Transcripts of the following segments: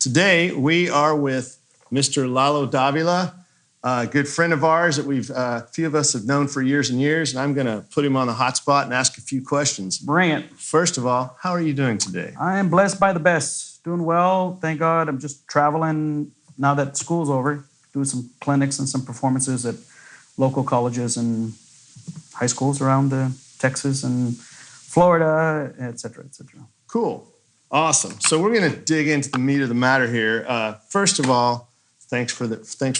Today, we are with Mr. Lalo Davila, a good friend of ours that a few of us have known for years and years, and I'm going to put him on the hot spot and ask a few questions. Bring it. First of all, how are you doing today? I am blessed by the best. Doing well, thank God. I'm just traveling now that school's over, doing some clinics and some performances at local colleges and high schools around Texas and Florida, et cetera, et cetera. Cool. Awesome. So we're going to dig into the meat of the matter here. First of all, thanks for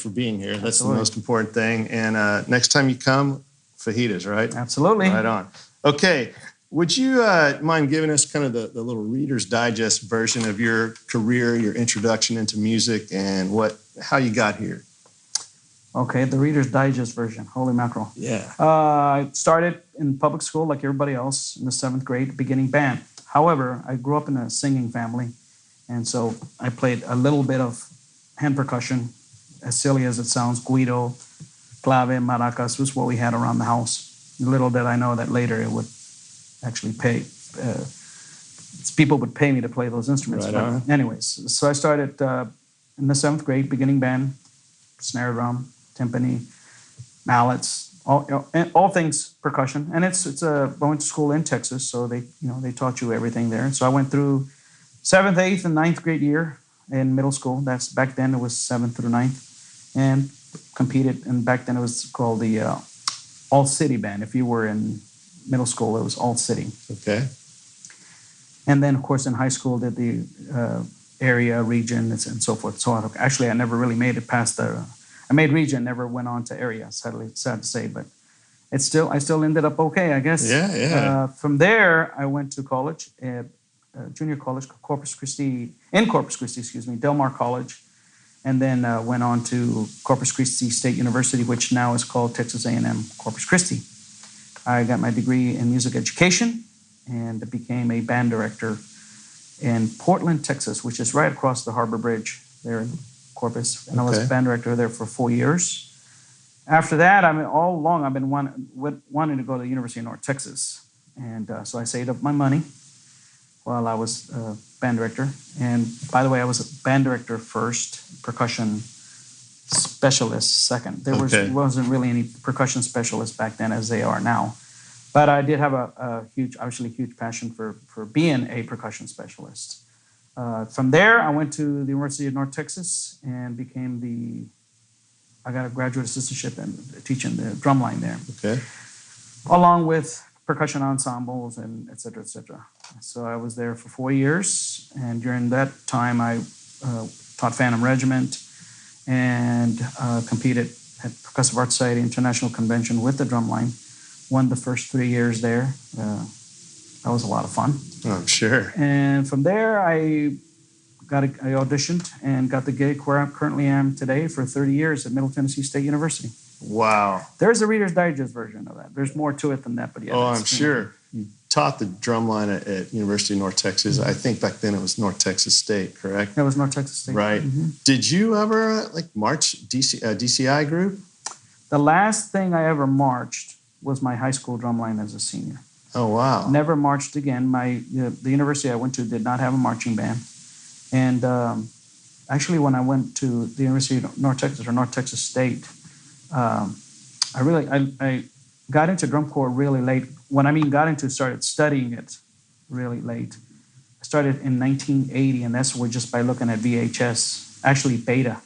being here. That's Absolutely. The most important thing. And next time you come, fajitas, right? Absolutely. Right on. Okay. Would you mind giving us kind of the little Reader's Digest version of your career, your introduction into music, and how you got here? Okay, the Reader's Digest version. Holy mackerel. Yeah. I started in public school like everybody else in the 7th grade, beginning band. However, I grew up in a singing family, and so I played a little bit of hand percussion, as silly as it sounds. Guido, clave, maracas was what we had around the house. Little did I know that later it would actually pay. People would pay me to play those instruments. Right on. Anyways, so I started in the 7th grade, beginning band, snare drum, timpani, mallets, all things percussion. And I went to school in Texas, so they taught you everything there. So I went through 7th, 8th, and 9th grade year in middle school. That's back then it was 7th through 9th, and competed. And back then it was called the All City Band. If you were in middle school, it was All City. Okay. And then of course in high school did the area, region, and so forth. So actually I never really made it past I made region, never went on to area. Sadly, sad to say, but I still ended up okay, I guess. Yeah. From there, I went to college, junior college, Corpus Christi, Del Mar College, and then went on to Corpus Christi State University, which now is called Texas A&M Corpus Christi. I got my degree in music education and became a band director in Portland, Texas, which is right across the Harbor Bridge there in Corpus, and I was band director there for 4 years. After that, all along I've been wanting to go to the University of North Texas, and so I saved up my money while I was band director. And by the way, I was a band director first, percussion specialist second. There wasn't really any percussion specialists back then as they are now, but I did have a huge passion for being a percussion specialist. From there, I went to the University of North Texas and I got a graduate assistantship and teaching the drum line there. Okay. Along with percussion ensembles and et cetera, et cetera. So I was there for 4 years, and during that time, I taught Phantom Regiment and competed at Percussive Arts Society International Convention with the drum line. Won the first 3 years there. That was a lot of fun. I'm sure. And from there, I auditioned and got the gig where I currently am today for 30 years at Middle Tennessee State University. Wow. There's a Reader's Digest version of that. There's more to it than that, but yeah. Oh, I'm sure. You taught the drum line at University of North Texas. I think back then it was North Texas State, correct? It was North Texas State. Right. Mm-hmm. Did you ever march DCI group? The last thing I ever marched was my high school drum line as a senior. Oh, wow. Never marched again. The university I went to did not have a marching band. And actually, when I went to the University of North Texas or North Texas State, I got into drum corps really late. Started studying it really late. I started in 1980, and that's just by looking at VHS, actually beta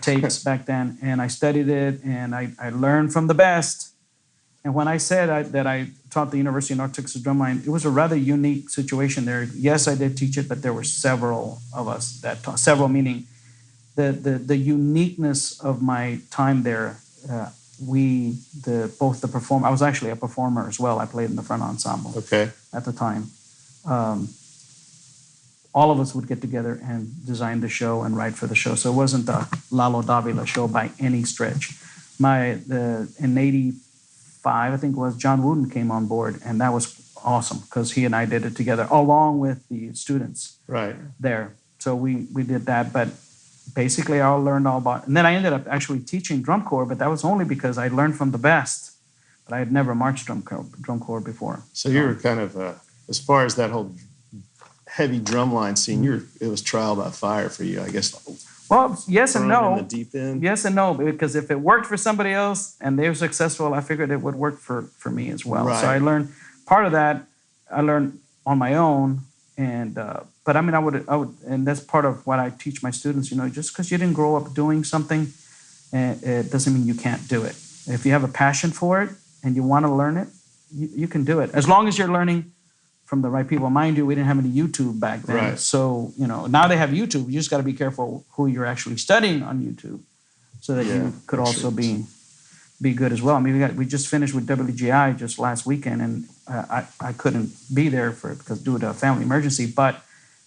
tapes back then. And I studied it, and I learned from the best. And when I said that I taught the University of North Texas drumline, it was a rather unique situation there. Yes, I did teach it, but there were several of us that taught. Several meaning the uniqueness of my time there. Both the performer. I was actually a performer as well. I played in the front ensemble. Okay. At the time, all of us would get together and design the show and write for the show. So it wasn't the Lalo Davila show by any stretch. In '85, I think it was, John Wooden came on board, and that was awesome because he and I did it together along with the students there. So we did that, but basically I learned all about, and then I ended up actually teaching drum corps, but that was only because I learned from the best, but I had never marched drum corps before. So you were kind of, as far as that whole heavy drumline scene, it was trial by fire for you, I guess. Well, yes and Thrown no. in the deep end. Yes and no, because if it worked for somebody else and they were successful, I figured it would work for me as well. Right. So I learned part of that. I learned on my own, and but I mean, I would, and that's part of what I teach my students. You know, just because you didn't grow up doing something, it doesn't mean you can't do it. If you have a passion for it and you want to learn it, you can do it as long as you're learning from the right people. Mind you, we didn't have any YouTube back then. Right. So, you know, now they have YouTube. You just got to be careful who you're actually studying on YouTube so that you could also be good as well. I mean, we just finished with WGI just last weekend, and I couldn't be there because due to a family emergency. But,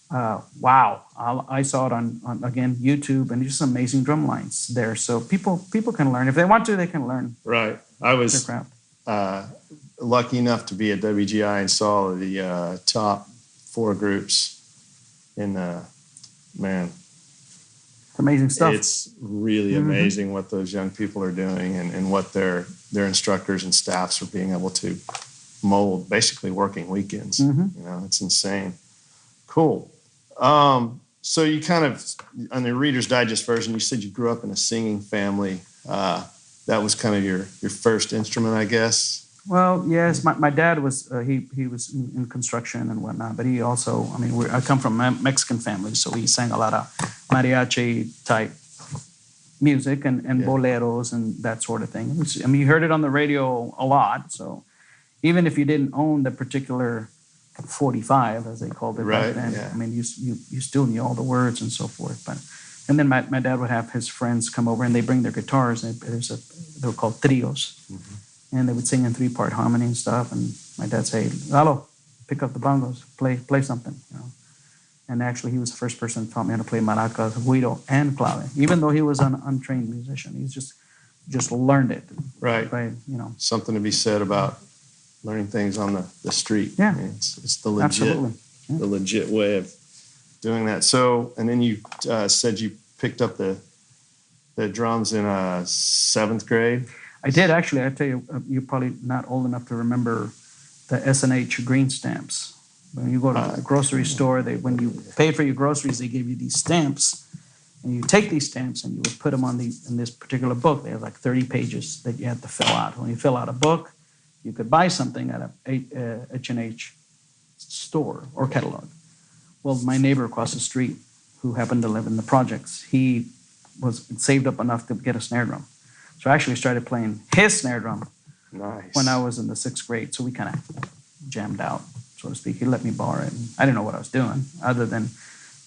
wow, I saw it on again, YouTube, and just amazing drum lines there. So people can learn. If they want to, they can learn. Right. I was their craft. Lucky enough to be at WGI and saw the top 4 groups in man. It's amazing stuff. It's really amazing what those young people are doing and what their instructors and staffs are being able to mold, basically working weekends. You know, it's insane. Cool. So you kind of, on the Reader's Digest version, you said you grew up in a singing family. That was kind of your first instrument, I guess. Well, yes, my dad was he was in construction and whatnot, but he also, I mean, I come from a Mexican family, so he sang a lot of mariachi type music and boleros and that sort of thing. I mean, you heard it on the radio a lot, so even if you didn't own the particular 45, as they called it back then, I mean, you still knew all the words and so forth. But and then my dad would have his friends come over and they bring their guitars. And they were called trios. And they would sing in 3-part harmony and stuff. And my dad say, "Lalo, pick up the bongos, play something." You know. And actually, he was the first person that taught me how to play maracas, güiro, and clave. Even though he was an untrained musician, he's just learned it. Right. You know, something to be said about learning things on the street. Yeah. I mean, it's the legit way of doing that. So, and then you said you picked up the drums in 7th grade. I did, actually. I tell you, you're probably not old enough to remember the S&H green stamps. When you go to the grocery store, when you pay for your groceries, they give you these stamps. And you take these stamps and you would put them in this particular book. They have like 30 pages that you had to fill out. When you fill out a book, you could buy something at a H&H store or catalog. Well, my neighbor across the street, who happened to live in the projects, he was saved up enough to get a snare drum. So I actually started playing his snare drum when I was in the 6th grade. So we kind of jammed out, so to speak. He let me borrow it. And I didn't know what I was doing other than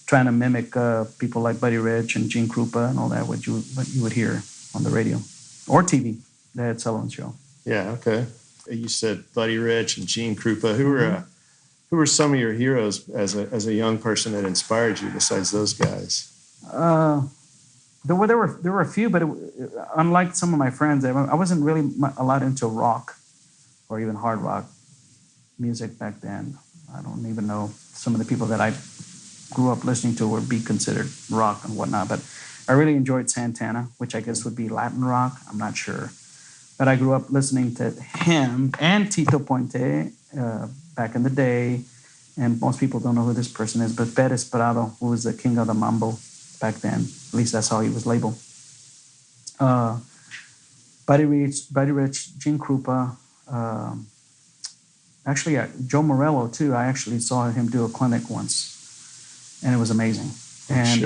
trying to mimic people like Buddy Rich and Gene Krupa and all that, what you would hear on the radio or TV, the Ed Sullivan Show. Yeah, okay. You said Buddy Rich and Gene Krupa. Who were some of your heroes as a young person that inspired you besides those guys? There were a few, but unlike some of my friends, I wasn't really a lot into rock or even hard rock music back then. I don't even know some of the people that I grew up listening to would be considered rock and whatnot. But I really enjoyed Santana, which I guess would be Latin rock. I'm not sure. But I grew up listening to him and Tito Puente back in the day. And most people don't know who this person is, but Per Esperado, who was the king of the mambo back then. At least that's how he was labeled. Buddy Rich, Gene Krupa. Actually, Joe Morello, too. I actually saw him do a clinic once, and it was amazing. And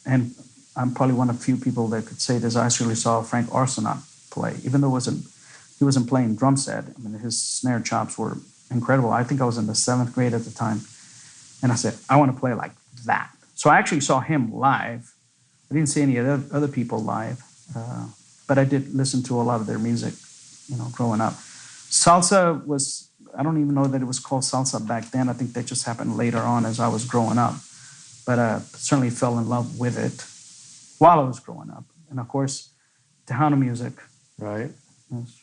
and I'm probably one of the few people that could say this. I actually saw Frank Arsenault play, even though he wasn't playing drum set. I mean, his snare chops were incredible. I think I was in the 7th grade at the time, and I said, I want to play like that. So I actually saw him live. I didn't see any other people live, but I did listen to a lot of their music, you know, growing up. Salsa was, I don't even know that it was called salsa back then. I think that just happened later on as I was growing up. But certainly fell in love with it while I was growing up. And of course, Tejano music. Right.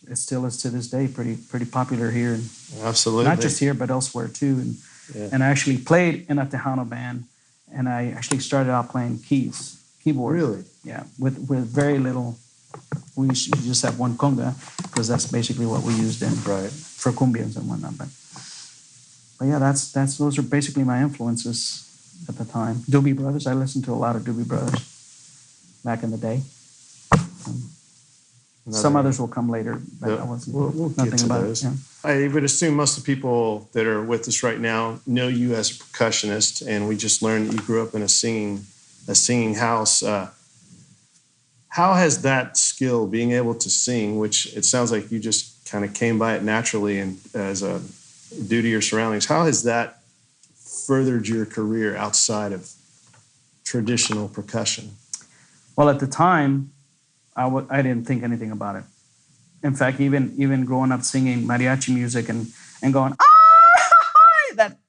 It still is to this day pretty popular here. Absolutely. Not just here, but elsewhere too. And I actually played in a Tejano band, and I actually started out playing keyboard. Really? Yeah, with very little. We just have one conga because that's basically what we used in for cumbias and whatnot. But But yeah, those are basically my influences at the time. Doobie Brothers. I listened to a lot of Doobie Brothers back in the day. Some others will come later, but I wasn't. We'll get to those. Yeah. I would assume most of the people that are with us right now know you as a percussionist, and we just learned that you grew up in a singing house. How has that skill, being able to sing, which it sounds like you just kind of came by it naturally and as a due to your surroundings, how has that furthered your career outside of traditional percussion? Well, at the time, I didn't think anything about it. In fact, even growing up singing mariachi music and going, that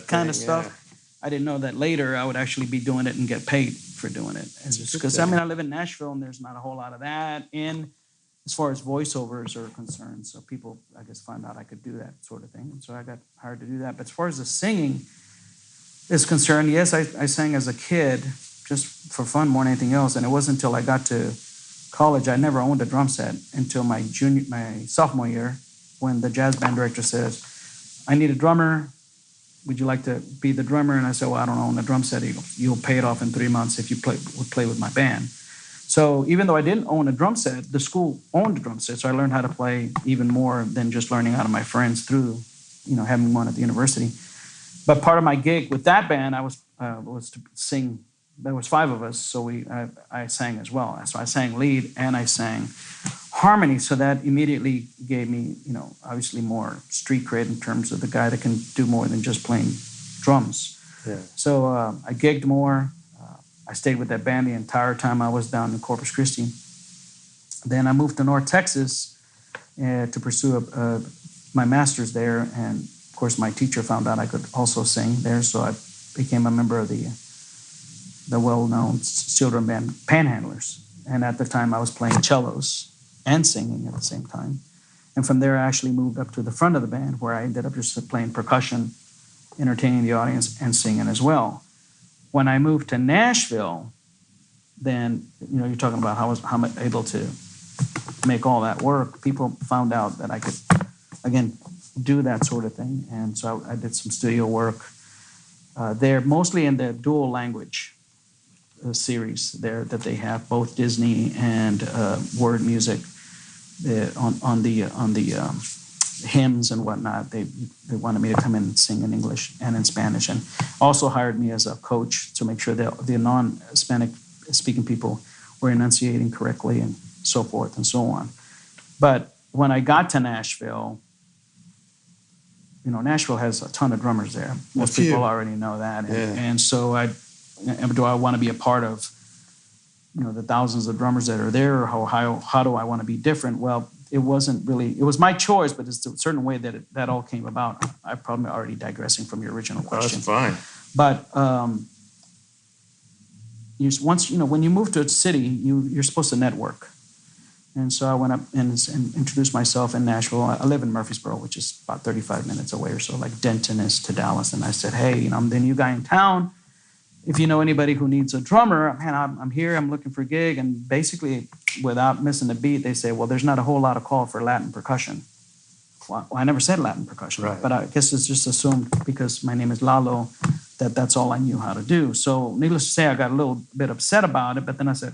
kind of stuff, yeah. I didn't know that later I would actually be doing it and get paid for doing it. Because, I live in Nashville and there's not a whole lot of that as far as voiceovers are concerned. So people, I guess, found out I could do that sort of thing. And so I got hired to do that. But as far as the singing is concerned, yes, I sang as a kid just for fun more than anything else. And it wasn't until I got to college, I never owned a drum set until my sophomore year, when the jazz band director says, I need a drummer. Would you like to be the drummer? And I said, well, I don't own a drum set. You'll pay it off in 3 months if you would play with my band. So even though I didn't own a drum set, the school owned a drum set. So I learned how to play even more than just learning out of my friends through, having one at the university. But part of my gig with that band, I was to sing. There was 5 of us, so I sang as well. So I sang lead and I sang harmony. So that immediately gave me, obviously more street cred in terms of the guy that can do more than just playing drums. Yeah. So I gigged more. I stayed with that band the entire time I was down in Corpus Christi. Then I moved to North Texas to pursue my master's there, and of course my teacher found out I could also sing there, so I became a member of the well-known children band Panhandlers. And at the time, I was playing cellos and singing at the same time. And from there, I actually moved up to the front of the band, where I ended up just playing percussion, entertaining the audience, and singing as well. When I moved to Nashville, then, you're talking about how I'm able to make all that work. People found out that I could, again, do that sort of thing. And so I did some studio work there, mostly in the dual language series there that they have, both Disney and word music on the hymns and whatnot. They wanted me to come in and sing in English and in Spanish, and also hired me as a coach to make sure that the non-Hispanic speaking people were enunciating correctly and so forth and so on. But when I got to Nashville, Nashville has a ton of drummers there. Most people already know that. And so do I want to be a part of, the thousands of drummers that are there, or how do I want to be different? Well, it was my choice, but it's a certain way that all came about. I'm probably already digressing from your original question. That's fine. But when you move to a city, you're supposed to network. And so I went up and introduced myself in Nashville. I live in Murfreesboro, which is about 35 minutes away or so, like Denton is to Dallas. And I said, hey, I'm the new guy in town. If you know anybody who needs a drummer, man, I'm here, I'm looking for a gig. And basically, without missing a beat, they say, well, there's not a whole lot of call for Latin percussion. Well, I never said Latin percussion, right. But I guess it's just assumed because my name is Lalo that's all I knew how to do. So needless to say, I got a little bit upset about it, but then I said,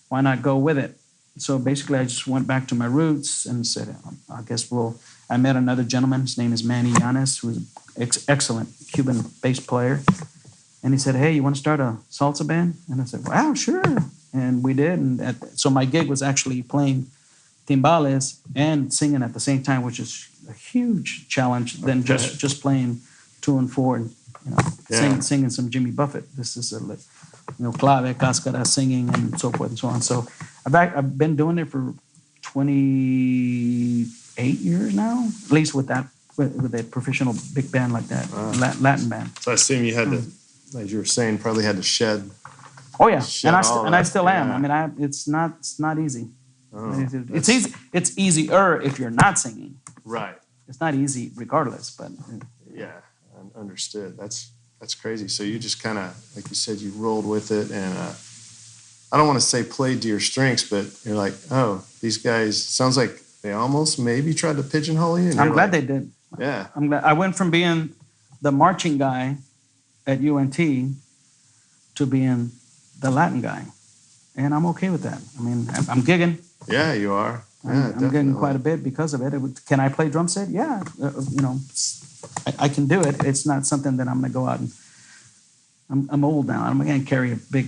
why not go with it? So basically, I just went back to my roots and said, I guess I met another gentleman. His name is Manny Yanes, who's an excellent Cuban bass player. And he said, hey, you want to start a salsa band? And I said, wow, sure. And we did. And so my gig was actually playing timbales and singing at the same time, which is a huge challenge than just playing 2 and 4 and singing some Jimmy Buffett. This is clave, cascara, singing, and so forth and so on. So I've been doing it for 28 years now, at least with a professional big band like that, Latin band. So I assume you had to, as you were saying, probably had to shed. Oh yeah, and I still am. It's not easy. Oh, it's easy. It's easier if you're not singing. Right. It's not easy regardless, but yeah, understood. That's crazy. So you just kind of, like you said, you rolled with it, and I don't want to say played to your strengths, but you're like, oh, these guys, sounds like they almost maybe tried to pigeonhole you. I'm glad they did. Yeah. I'm glad. I went from being the marching guy at UNT to being the Latin guy, and I'm okay with that. I mean, I'm gigging. Yeah, you are. Yeah, I'm definitely. gigging quite a bit because of it. Can I play drum set? Yeah, I can do it. It's not something that I'm going to go out and. I'm old now. I'm going to carry a big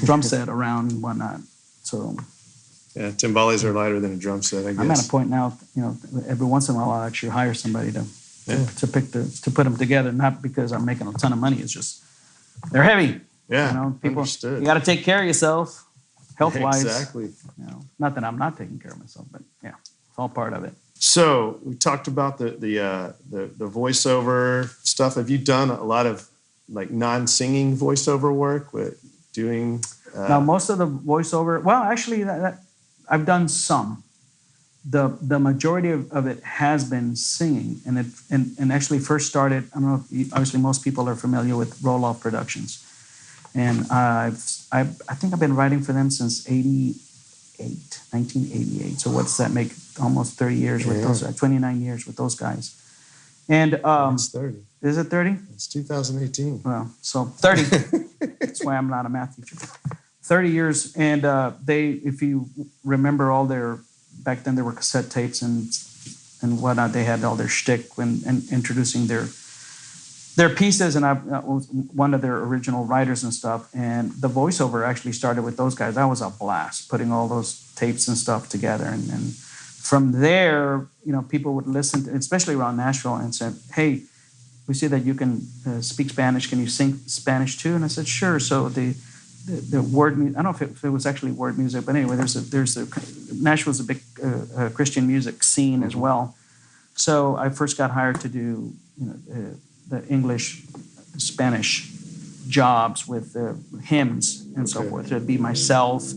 drum set around and whatnot. So. Yeah, timbales are lighter than a drum set, I guess. I'm at a point now, every once in a while I'll actually hire somebody to put them together, not because I'm making a ton of money. It's just they're heavy. Yeah, people. Understood. You got to take care of yourself, health-wise. Exactly. Not that I'm not taking care of myself, but yeah, it's all part of it. So we talked about the voiceover stuff. Have you done a lot of like non-singing voiceover work with doing? Now most of the voiceover. Well, actually, I've done some. The majority of it has been singing, and actually first started. I don't know if obviously most people are familiar with Roll-Off Productions, and I think I've been writing for them since 1988. So what's that make? Almost 30 years with those. 29 years with those guys, and it's 30. Is it 30? It's 2018. Well, so 30. That's why I'm not a math teacher. 30 years, and if you remember all their, back then there were cassette tapes and whatnot. They had all their shtick when introducing their pieces, and I was one of their original writers and stuff. And the voiceover actually started with those guys. That was a blast, putting all those tapes and stuff together. And from there, people would listen, especially around Nashville, and said, "Hey, we see that you can speak Spanish. Can you sing Spanish too?" And I said, "Sure." So the word, I don't know if it was actually word music, but anyway, Nashville's a big Christian music scene as well. So I first got hired to do the English, Spanish jobs with hymns and so forth. It'd be myself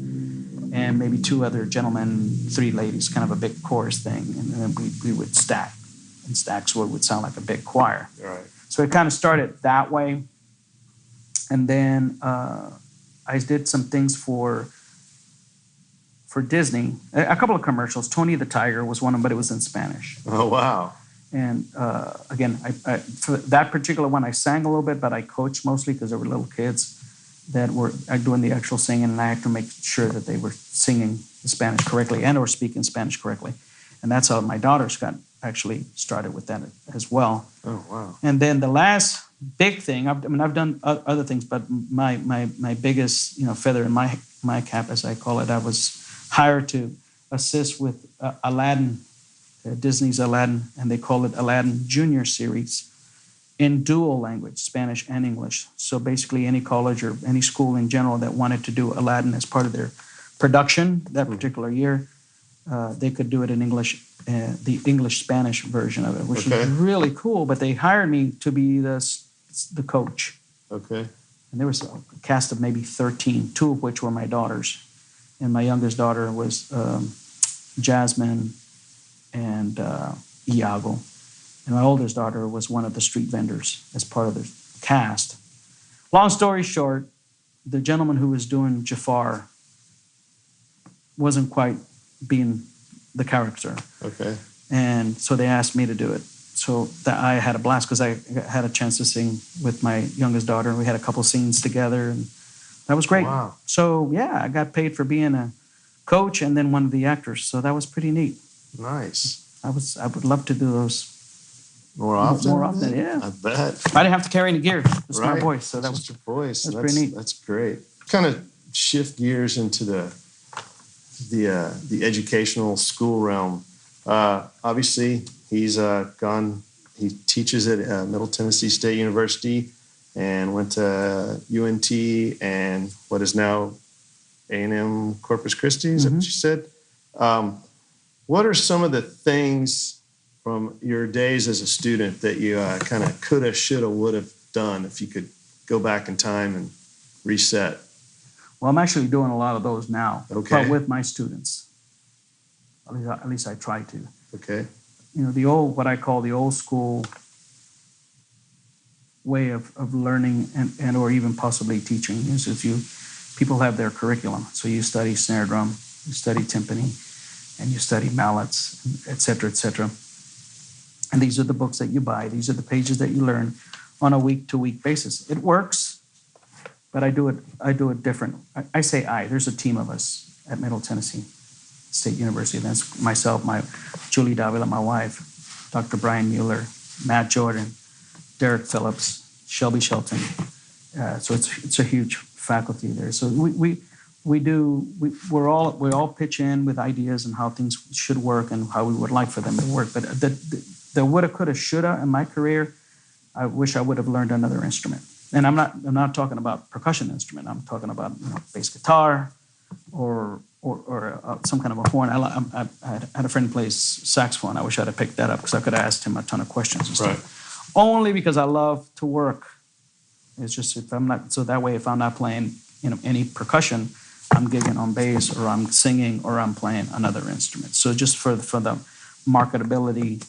and maybe two other gentlemen, three ladies, kind of a big chorus thing, and then we would stack. And stacks would sound like a big choir. Right. So it kind of started that way. And then I did some things for Disney. A couple of commercials. Tony the Tiger was one of them, but it was in Spanish. Oh, wow. And again, I for that particular one, I sang a little bit, but I coached mostly because there were little kids that were doing the actual singing, and I had to make sure that they were singing Spanish correctly and or speaking Spanish correctly. And that's how my daughters got actually started with that as well. Oh, wow. And then the last big thing, I've done other things, but my biggest feather in my cap, as I call it, I was hired to assist with Aladdin, Disney's Aladdin, and they call it Aladdin Junior Series in dual language, Spanish and English. So basically any college or any school in general that wanted to do Aladdin as part of their production that particular year, they could do it in English, the English-Spanish version of it, which was really cool. But they hired me to be the coach. Okay. And there was a cast of maybe 13, two of which were my daughters. And my youngest daughter was Jasmine and Iago. And my oldest daughter was one of the street vendors as part of the cast. Long story short, the gentleman who was doing Jafar wasn't quite being the character. Okay. And so they asked me to do it. So I had a blast because I had a chance to sing with my youngest daughter. We had a couple scenes together, and that was great. Wow. So yeah, I got paid for being a coach and then one of the actors. So that was pretty neat. Nice. I would love to do those more often. More often, yeah. I bet. I didn't have to carry any gear. It's my voice, so that was your voice. That's pretty neat. That's great. Kind of shift gears into the educational school realm. Obviously, he's gone. He teaches at Middle Tennessee State University and went to UNT and what is now A&M Corpus Christi. Is that what you said? What are some of the things from your days as a student that you kind of coulda, shoulda, woulda done if you could go back in time and reset? Well, I'm actually doing a lot of those now, but with my students. At least I try to. Okay. What I call the old school way of learning and or even possibly teaching is people have their curriculum. So you study snare drum, you study timpani, and you study mallets, et cetera, et cetera. And these are the books that you buy. These are the pages that you learn on a week-to-week basis. It works, but I do it different. I say there's a team of us at Middle Tennessee State University. That's myself, Julie Davila, my wife, Dr. Brian Mueller, Matt Jordan, Derek Phillips, Shelby Shelton. So it's a huge faculty there. So we all pitch in with ideas and how things should work and how we would like for them to work. But the woulda, coulda, shoulda in my career, I wish I would have learned another instrument. And I'm not talking about percussion instrument. I'm talking about bass guitar or some kind of a horn. I had a friend who plays saxophone. I wish I'd have picked that up because I could have asked him a ton of questions and stuff. Right. Only because I love to work. It's just if I'm not playing any percussion, I'm gigging on bass or I'm singing or I'm playing another instrument. So just for the marketability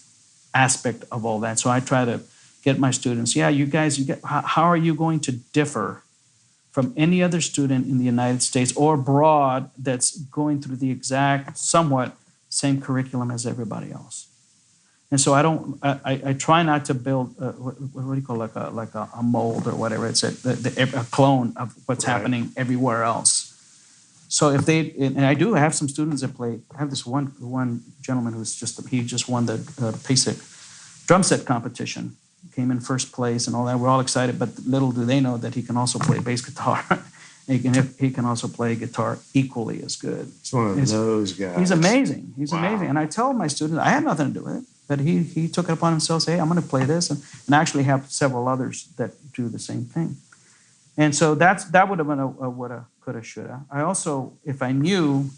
aspect of all that. So I try to get my students, how are you going to differ from any other student in the United States or abroad that's going through the exact, somewhat same curriculum as everybody else? And so I try not to build what do you call like a mold or whatever. It's a clone of what's happening everywhere else. So if and I do have some students that play. I have this one gentleman he just won the PASIC drum set competition, came in first place and all that. We're all excited, but little do they know that he can also play bass guitar. He can also play guitar equally as good. It's one of those guys. He's amazing. He's amazing. And I tell my students, I had nothing to do with it, but he took it upon himself to say, hey, I'm going to play this, and I actually have several others that do the same thing. And so that would have been a woulda, coulda, shoulda. I also, if I knew,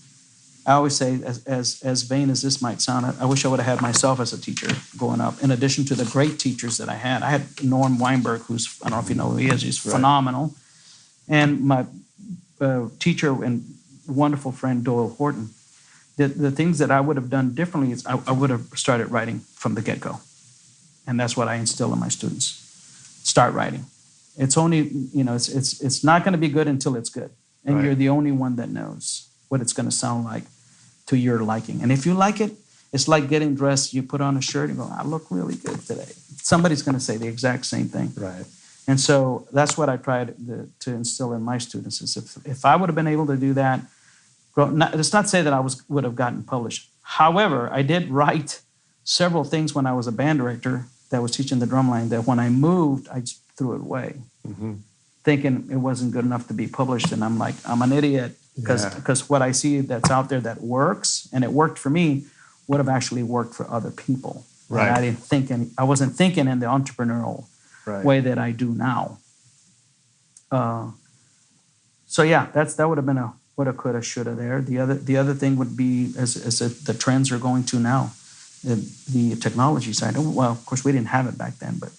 I always say, as vain as this might sound, I wish I would have had myself as a teacher growing up, in addition to the great teachers that I had. I had Norm Weinberg, who's, I don't know if you know who he is, he's phenomenal. And my teacher and wonderful friend, Doyle Horton. The things that I would have done differently is I would have started writing from the get-go. And that's what I instill in my students. Start writing. It's only, it's not going to be good until it's good. And You're the only one that knows what it's going to sound like to your liking. And if you like it, it's like getting dressed. You put on a shirt and go, I look really good today. Somebody's going to say the exact same thing. Right. And so that's what I tried to instill in my students is if I would have been able to do that, it's not to say that I would have gotten published. However, I did write several things when I was a band director that was teaching the drumline that when I moved, I just threw it away, thinking it wasn't good enough to be published. And I'm like, I'm an idiot because what I see that's out there that works, and it worked for me, would have actually worked for other people. Right. And I wasn't thinking in the entrepreneurial way that I do now. That would have been a woulda, coulda, shoulda there. The other thing would be as the trends are going to now, the technology side. Well, of course, we didn't have it back then, but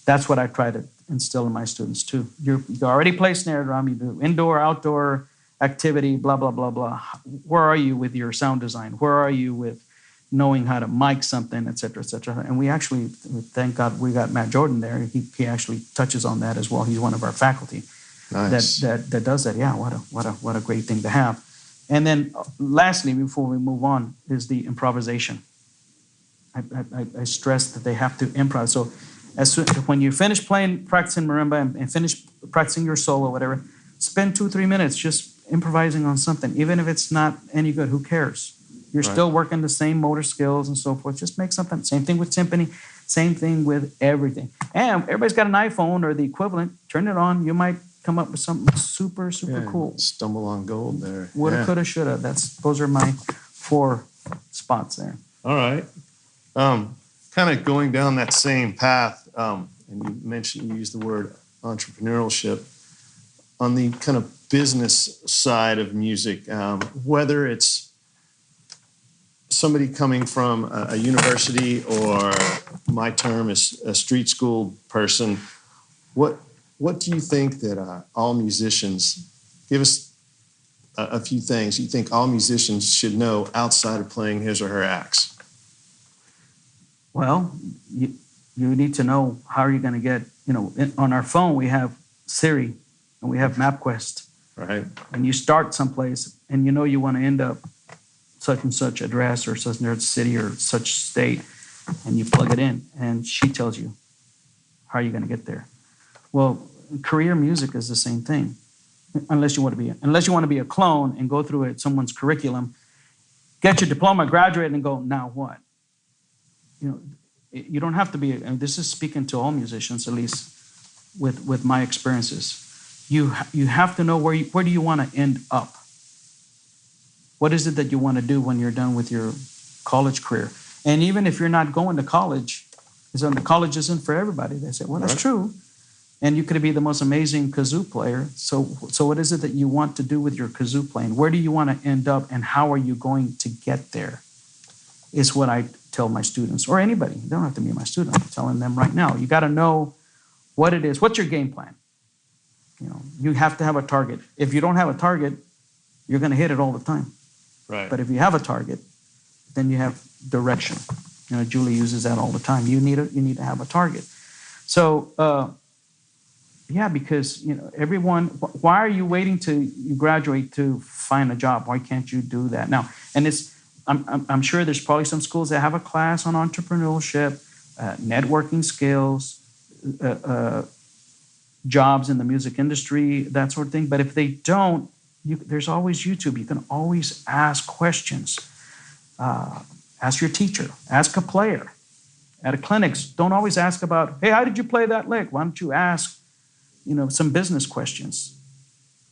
that's what I try to instill in my students too. You already play snare drum. You do indoor, outdoor activity, blah blah blah blah. Where are you with your sound design? Where are you with knowing how to mic something, et cetera, et cetera? And we actually, thank God, we got Matt Jordan there. He actually touches on that as well. He's one of our faculty. Nice. That does that. Yeah, what a great thing to have. And then lastly, before we move on, is the improvisation. I stress that they have to improv. So when you finish practicing marimba and finish practicing your solo, whatever, spend 2-3 minutes just improvising on something. Even if it's not any good, who cares? You're still working the same motor skills and so forth. Just make something. Same thing with timpani. Same thing with everything. And everybody's got an iPhone or the equivalent. Turn it on. You might come up with something super, super cool. Stumble on gold there. Woulda, coulda, shoulda. Those are my 4 spots there. All right. Kind of going down that same path, and you used the word entrepreneurship. On the kind of business side of music, whether it's somebody coming from a university or my term is a street school person, what do you think that all musicians, give us a few things you think all musicians should know outside of playing his or her acts? Well, you need to know how are you going to get, on our phone we have Siri and we have MapQuest. Right. And you start someplace and you want to end up such and such address or such and such city or such state. and you plug it in, and she tells you how are you going to get there. Well, career music is the same thing, unless you want to be a clone and go through someone's curriculum, get your diploma, graduate, and go, now what? You don't have to be, and this is speaking to all musicians, at least with my experiences. You have to know where do you want to end up. What is it that you want to do when you're done with your college career? And even if you're not going to college, the college isn't for everybody. They say, well, that's true. And you could be the most amazing kazoo player. So what is it that you want to do with your kazoo playing? Where do you want to end up, and how are you going to get there? Is what I tell my students, or anybody. You don't have to be my student. I'm telling them right now. You got to know what it is. What's your game plan? You have to have a target. If you don't have a target, you're going to hit it all the time. Right. But if you have a target, then you have direction. Julie uses that all the time. You need to have a target. So, because everyone. Why are you waiting to graduate to find a job? Why can't you do that now? And I'm sure there's probably some schools that have a class on entrepreneurship, networking skills, jobs in the music industry, that sort of thing. But if they don't, there's always YouTube. You can always ask questions. Ask your teacher. Ask a player. At clinics, don't always ask about, hey, how did you play that lick? Why don't you ask, some business questions?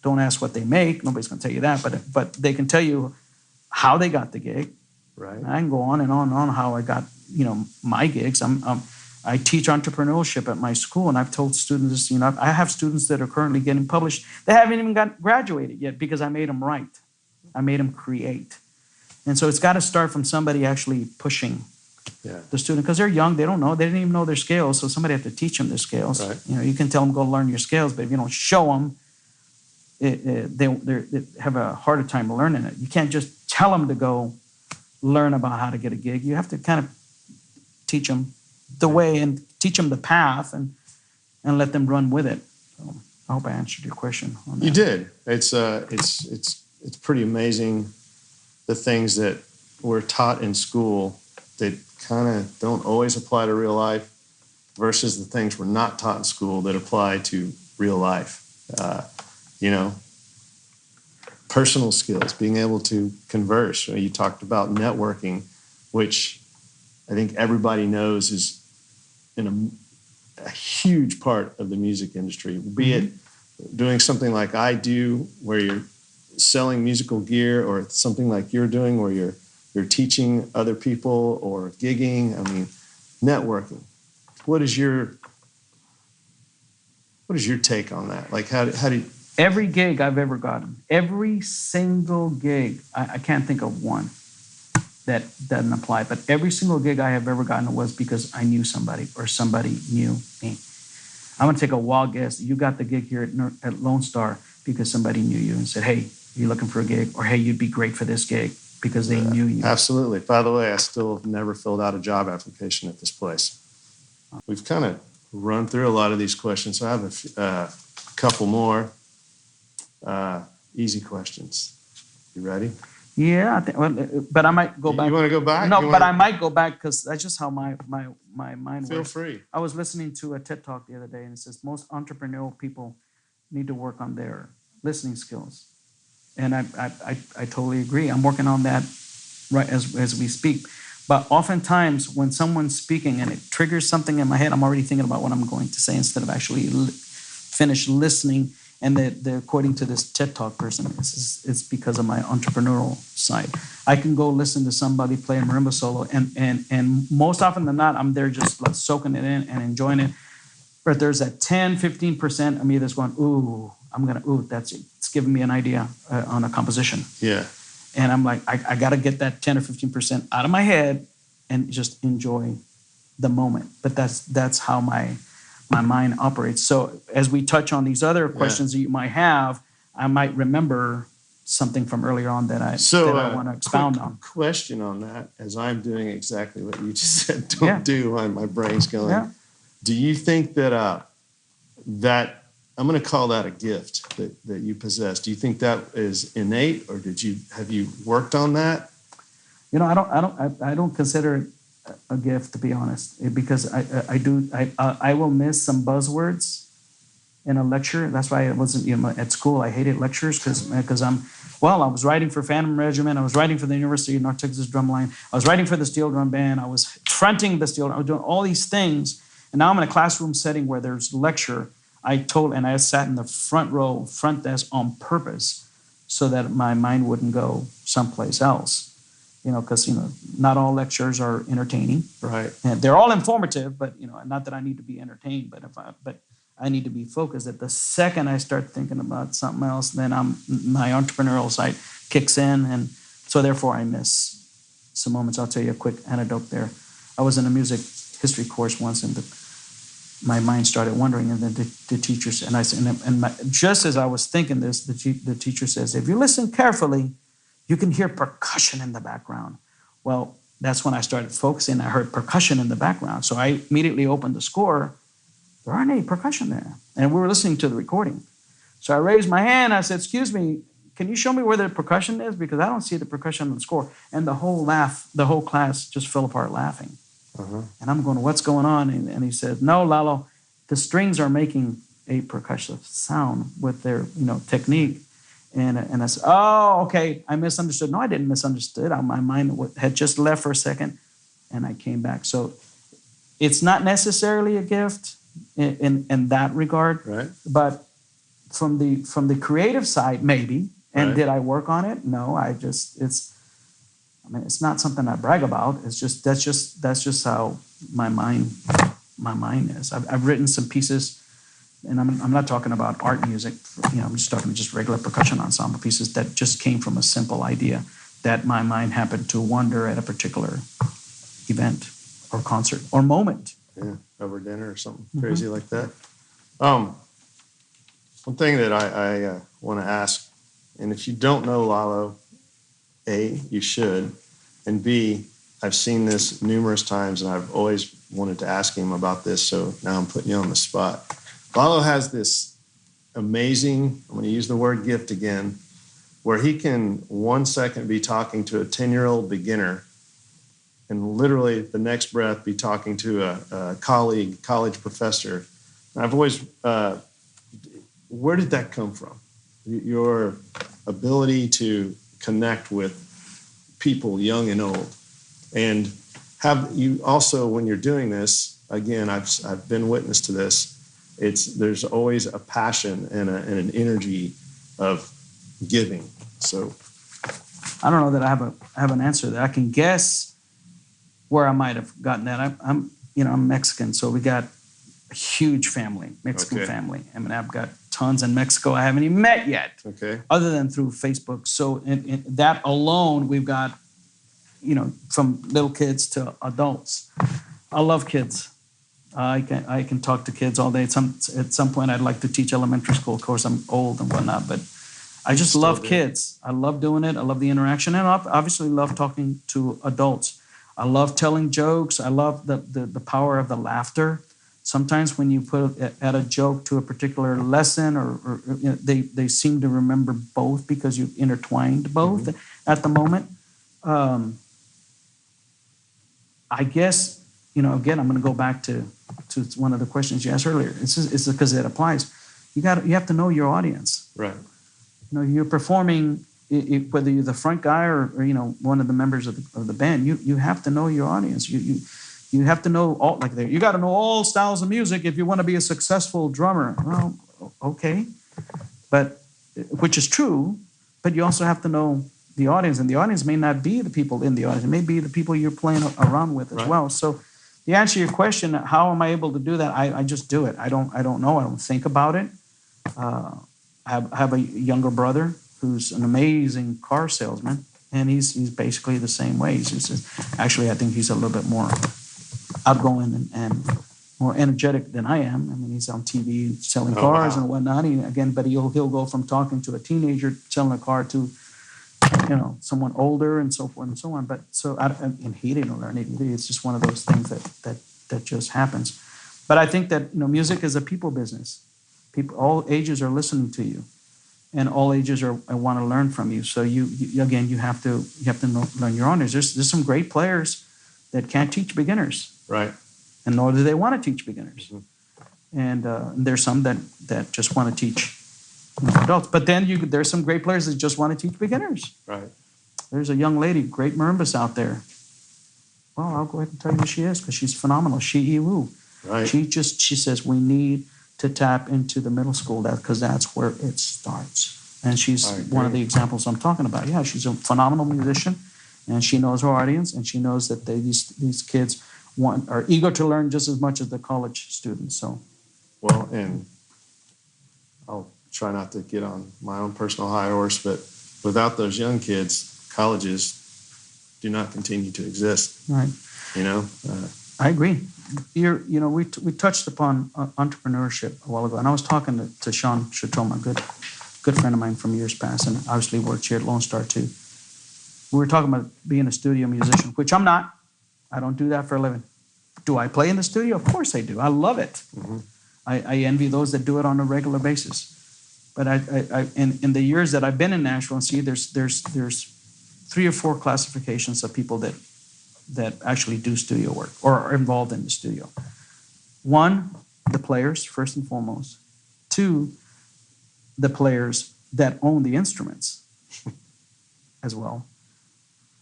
Don't ask what they make. Nobody's going to tell you that. But they can tell you how they got the gig. Right. And I can go on and on and on how I got, my gigs. I teach entrepreneurship at my school, and I've told students, I have students that are currently getting published. They haven't even graduated yet because I made them write. I made them create. And so it's got to start from somebody actually pushing the student, because they're young, they don't know, they didn't even know their scales, so somebody have to teach them their scales. Right. You can tell them, go learn your scales, but if you don't show them, they have a harder time learning it. You can't just tell them to go learn about how to get a gig. You have to kind of teach them the way and teach them the path and let them run with it. So I hope I answered your question on that. You did. It's pretty amazing the things that were taught in school that kind of don't always apply to real life versus the things we're not taught in school that apply to real life. Personal skills, being able to converse. You talked about networking, which I think everybody knows is a huge part of the music industry, be it doing something like I do, where you're selling musical gear, or something like you're doing, where you're teaching other people, or gigging. I mean, networking. What is your take on that? Like, how do you... Every gig I've ever gotten, every single gig, I can't think of one that doesn't apply, but every single gig I have ever gotten was because I knew somebody or somebody knew me. I'm going to take a wild guess. You got the gig here at Lone Star because somebody knew you and said, hey, you're looking for a gig, or hey, you'd be great for this gig, because they knew you. Absolutely. By the way, I still have never filled out a job application at this place. We've kind of run through a lot of these questions, so I have a couple more easy questions. You ready? Yeah, I think, but I might go back. You want to go back? No, but I might go back because that's just how my mind works. Feel free. I was listening to a TED Talk the other day, and it says most entrepreneurial people need to work on their listening skills. And I totally agree. I'm working on that right as we speak. But oftentimes when someone's speaking and it triggers something in my head, I'm already thinking about what I'm going to say instead of actually finish listening. And according to this TED Talk person, it's because of my entrepreneurial side. I can go listen to somebody play a marimba solo, and most often than not, I'm there just like soaking it in and enjoying it. But there's that 10, 15% of me that's going, that's it. It's giving me an idea on a composition. Yeah. And I'm like, I got to get that 10 or 15% out of my head and just enjoy the moment. But that's how my mind operates. So as we touch on these other questions that you might have, I might remember something from earlier on that I want to expound on. Question on that, as I'm doing exactly what you just said, don't do, my brain's going. Yeah. Do you think that that, I'm going to call that a gift that you possess. Do you think that is innate, or have you worked on that? I don't consider it a gift, to be honest, because I will miss some buzzwords in a lecture. That's why I wasn't, at school. I hated lectures because I was writing for Phantom Regiment. I was writing for the University of North Texas Drumline. I was writing for the Steel Drum Band. I was fronting the Steel Drum. I was doing all these things. And now I'm in a classroom setting where there's lecture. I sat in the front desk on purpose so that my mind wouldn't go someplace else. Because, not all lectures are entertaining. Right. And they're all informative, but, not that I need to be entertained, but I need to be focused. That the second I start thinking about something else, then my entrepreneurial side kicks in, and so therefore I miss some moments. I'll tell you a quick anecdote there. I was in a music history course once, and my mind started wandering, and then the teacher said, just as I was thinking this, the teacher says, if you listen carefully, you can hear percussion in the background. Well, that's when I started focusing. I heard percussion in the background, so I immediately opened the score. There aren't any percussion there. And we were listening to the recording. So I raised my hand. I said, excuse me, can you show me where the percussion is? Because I don't see the percussion on the score. And the whole class just fell apart laughing. Uh-huh. And I'm going, what's going on? And he said, no, Lalo, the strings are making a percussive sound with their, technique. And I said, oh, okay, I misunderstood. No, I didn't misunderstood. My mind had just left for a second, and I came back. So it's not necessarily a gift in that regard, right? But from the creative side, maybe. And did I work on it? No, it's not something I brag about. It's just that's just how my mind is. I've written some pieces. And I'm not talking about art music, I'm just talking just regular percussion ensemble pieces that just came from a simple idea that my mind happened to wander at a particular event or concert or moment. Yeah, over dinner or something crazy like that. One thing that I want to ask, and if you don't know Lalo, A, you should, and B, I've seen this numerous times and I've always wanted to ask him about this, so now I'm putting you on the spot. Lalo has this amazing, I'm going to use the word gift again, where he can 1 second be talking to a 10-year-old beginner and literally the next breath be talking to a college professor. And I've always, where did that come from? Your ability to connect with people young and old. And have you also, when you're doing this, again, I've been witness to this, there's always a passion and an energy of giving. So I don't know that I have an answer to that. I can guess where I might have gotten that. I'm Mexican, so we got a huge family, Mexican family. I mean, I've got tons in Mexico I haven't even met yet, other than through Facebook. So in that alone, we've got, from little kids to adults. I love kids. I can talk to kids all day. At some point, I'd like to teach elementary school. Of course, I'm old and whatnot, but I just love kids. I love doing it. I love the interaction, and I obviously love talking to adults. I love telling jokes. I love the power of the laughter. Sometimes when you add a joke to a particular lesson, or they seem to remember both because you've intertwined both at the moment. I guess, again, I'm going to go back to one of the questions you asked earlier. It's because it applies. You have to know your audience. Right. You're performing, whether you're the front guy or one of the members of the band. You have to know your audience. You have to know all, you got to know all styles of music if you want to be a successful drummer. Well, okay, but which is true, but you also have to know the audience, and the audience may not be the people in the audience. It may be the people you're playing around with as well. So, the answer to your question, how am I able to do that? I just do it. I don't know. I don't think about it. I have a younger brother who's an amazing car salesman, and he's basically the same way. Actually, I think he's a little bit more outgoing and more energetic than I am. I mean, he's on TV selling cars and whatnot. But he'll go from talking to a teenager selling a car to someone older and so forth and so on. But and he didn't learn it either. It's just one of those things that just happens. But I think that music is a people business. People, all ages are listening to you, and all ages want to learn from you. So you have to learn your audience. There's some great players that can't teach beginners. Right. And nor do they want to teach beginners. Mm-hmm. And there's some that just want to teach adults. But then there's some great players that just want to teach beginners. Right. There's a young lady, great marimbas out there. Well, I'll go ahead and tell you who she is because she's phenomenal. Shi Wu. Right. She says we need to tap into the middle school because that's where it starts. And she's one of the examples I'm talking about. Yeah, she's a phenomenal musician, and she knows her audience, and she knows that these kids are eager to learn just as much as the college students. So, well, and I'll try not to get on my own personal high horse, but without those young kids, colleges do not continue to exist. Right. You know. I agree. We touched upon entrepreneurship a while ago, and I was talking to Sean Chateau, a good friend of mine from years past, and obviously worked here at Lone Star too. We were talking about being a studio musician, which I'm not. I don't do that for a living. Do I play in the studio? Of course I do. I love it. Mm-hmm. I envy those that do it on a regular basis. But in the years that I've been in Nashville, and see, there's 3 or 4 classifications of people that actually do studio work or are involved in the studio. 1, the players, first and foremost. 2, the players that own the instruments as well.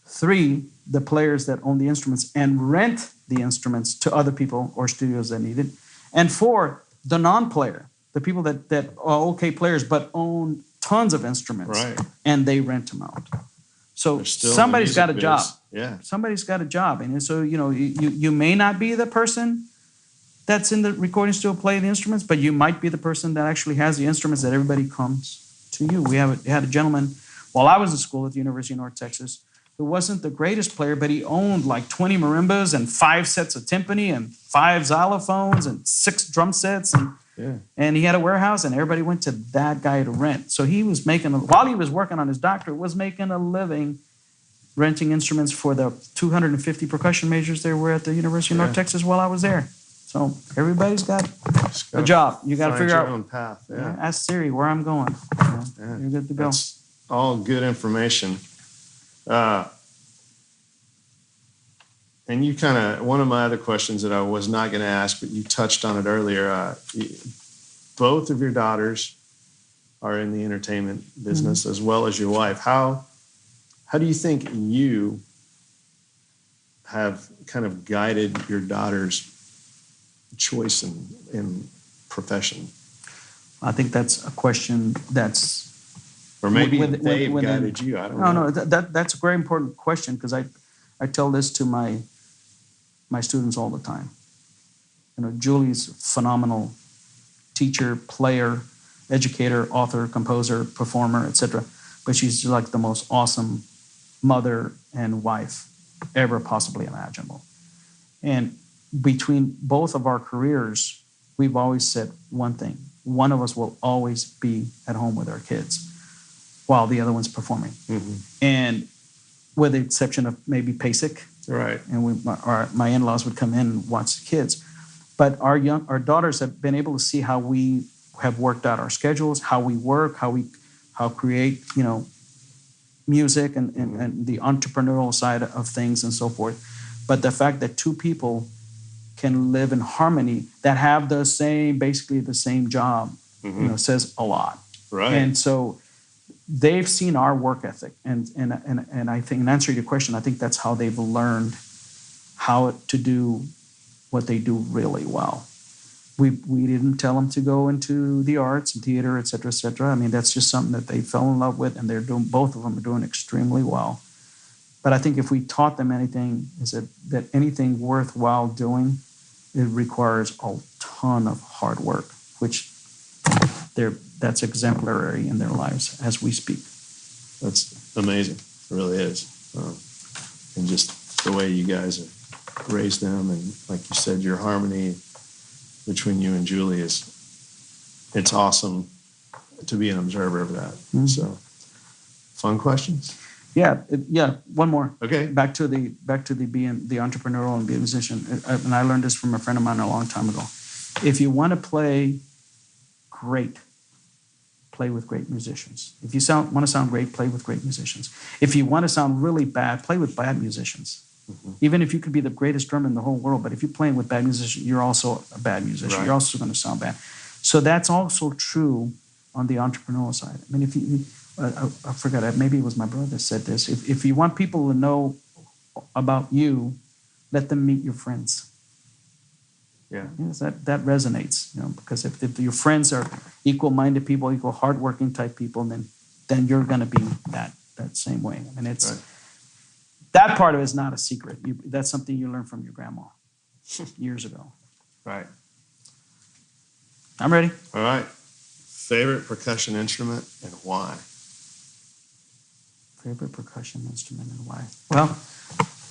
3, the players that own the instruments and rent the instruments to other people or studios that need it. And 4, the non-player, the people that are okay players but own tons of instruments, right, and they rent them out. So somebody's got a job. Yeah. Somebody's got a job. And so, you may not be the person that's in the recording studio playing the instruments, but you might be the person that actually has the instruments that everybody comes to you. We had a gentleman while I was in school at the University of North Texas who wasn't the greatest player, but he owned like 20 marimbas and 5 sets of timpani and 5 xylophones and 6 drum sets. And he had a warehouse, and everybody went to that guy to rent. So he was while he was working on his doctorate, was making a living renting instruments for the 250 percussion majors there were at the University of North Texas while I was there. So everybody's got a job. You got to figure out your own path. Yeah. Ask Siri where I'm going. You're good to go. That's all good information. And you one of my other questions that I was not going to ask, but you touched on it earlier. Both of your daughters are in the entertainment business, mm-hmm, as well as your wife. How do you think you have kind of guided your daughter's choice in profession? I think that's a question that's... Or maybe they've guided you. I don't know. No, that's a very important question because I tell this to my students all the time. Julie's a phenomenal teacher, player, educator, author, composer, performer, etc. But she's like the most awesome mother and wife ever possibly imaginable. And between both of our careers, we've always said one thing. One of us will always be at home with our kids while the other one's performing. Mm-hmm. And with the exception of maybe PASIC. Right. And my in-laws would come in and watch the kids. But our daughters have been able to see how we have worked out our schedules, how we work, how create, music and the entrepreneurial side of things and so forth. But the fact that 2 people can live in harmony that have basically the same job, mm-hmm, says a lot. Right. And so they've seen our work ethic, and I think, in answer to your question, I think that's how they've learned how to do what they do really well. We didn't tell them to go into the arts and theater, et cetera, et cetera. I mean, that's just something that they fell in love with, and both of them are doing extremely well. But I think if we taught them anything, is that anything worthwhile doing, it requires a ton of hard work, which that's exemplary in their lives as we speak. That's amazing. It really is. And just the way you guys have raised them, and like you said, your harmony between you and Julie it's awesome to be an observer of that. Mm-hmm. So, fun questions? Yeah. One more. Okay. Back to the being the entrepreneurial and being a musician. And I learned this from a friend of mine a long time ago. If you want to play great, play with great musicians. If you want to sound great, play with great musicians. If you want to sound really bad, play with bad musicians. Even if you could be the greatest drummer in the whole world, but if you're playing with bad musicians, you're also a bad musician. Right. You're also going to sound bad. So that's also true on the entrepreneurial side. I mean, if you, I forgot, maybe it was my brother that said this. If you want people to know about you, let them meet your friends. Yeah. Yes, that resonates, because if your friends are equal-minded people, equal hardworking type people, then you're going to be that same way. I mean, it's right. That part of it is not a secret. That's something you learned from your grandma years ago. Right. I'm ready. All right. Favorite percussion instrument and why? Favorite percussion instrument and why? Well,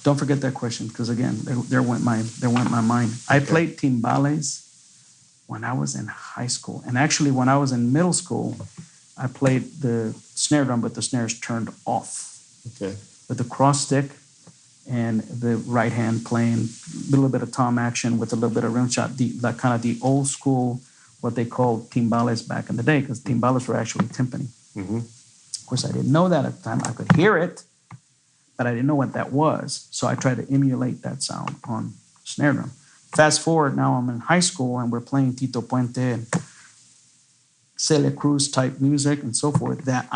don't forget that question, because again, there went my mind. I played timbales when I was in high school, and actually when I was in middle school, I played the snare drum, but the snares turned off. Okay. With the cross stick and the right hand playing a little bit of tom action with a little bit of rim shot, that kind of the old school, what they called timbales back in the day, because timbales were actually timpani. Mm-hmm. Of course, I didn't know that at the time. I could hear it, but I didn't know what that was. So I tried to emulate that sound on snare drum. Fast forward, now I'm in high school and we're playing Tito Puente and Celia Cruz type music and so forth, that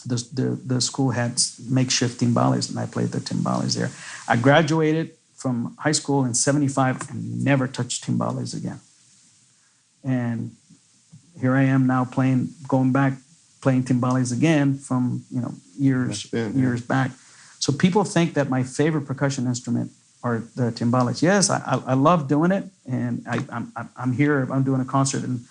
the school had makeshift timbales, and I played the timbales there. I graduated from high school in 75 and never touched timbales again. And here I am now going back, playing timbales again from years back. So people think that my favorite percussion instrument are the timbales. Yes, I love doing it, and I'm here. I'm doing a concert in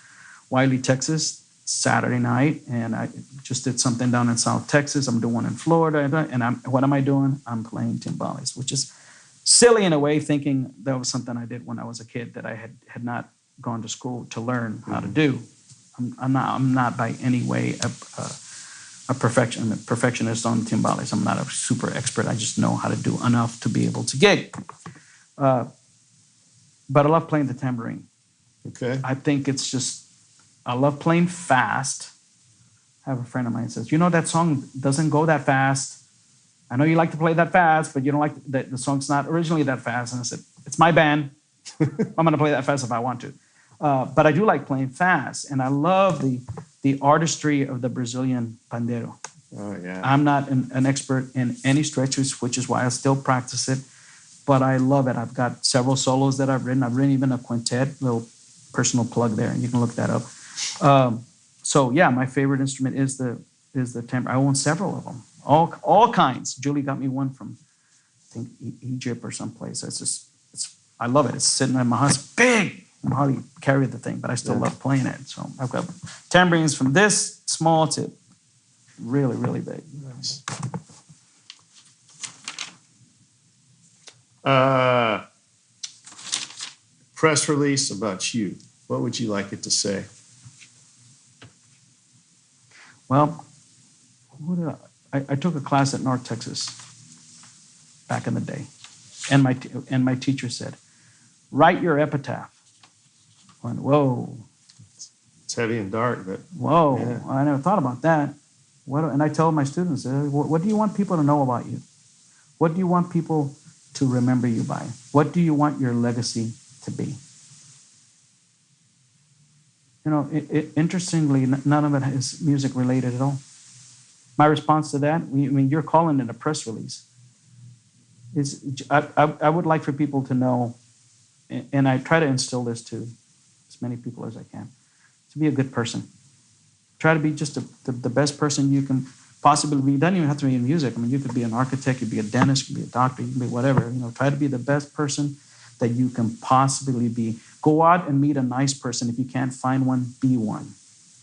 Wiley, Texas, Saturday night, and I just did something down in South Texas. I'm doing one in Florida, and what am I doing? I'm playing timbales, which is silly in a way, thinking that was something I did when I was a kid that I had not gone to school to learn how to do. I'm not by any way a perfectionist on timbales. I'm not a super expert. I just know how to do enough to be able to gig. But I love playing the tambourine. Okay. I think it's just, I love playing fast. I have a friend of mine who says, that song doesn't go that fast. I know you like to play that fast, but you don't like that the song's not originally that fast. And I said, it's my band. I'm going to play that fast if I want to. But I do like playing fast, and I love the artistry of the Brazilian pandeiro. Oh, yeah. I'm not an expert in any stretches, which is why I still practice it, but I love it. I've got several solos that I've written. I've written even a quintet, little personal plug there. You can look that up. So yeah, my favorite instrument is the tambourine. I own several of them, all kinds. Julie got me one from, I think, Egypt or someplace. I love it. It's sitting in my house, big. I hardly carry the thing, but I still love playing it. So I've got tambourines from this small to really, really big. Nice. Press release about you. What would you like it to say? Well, I took a class at North Texas back in the day, and my teacher said, "Write your epitaph." I went, whoa. It's heavy and dark, but whoa! Yeah. I never thought about that. And I tell my students, what do you want people to know about you? What do you want people to remember you by? What do you want your legacy to be? Interestingly, none of it is music related at all. My response to that, you're calling it a press release. I would like for people to know, and I try to instill this to as many people as I can, to be a good person. Try to be just the best person you can possibly be. You don't even have to be in music. You could be an architect, you could be a dentist, you could be a doctor, you can be whatever. Try to be the best person that you can possibly be. Go out and meet a nice person. If you can't find one, be one,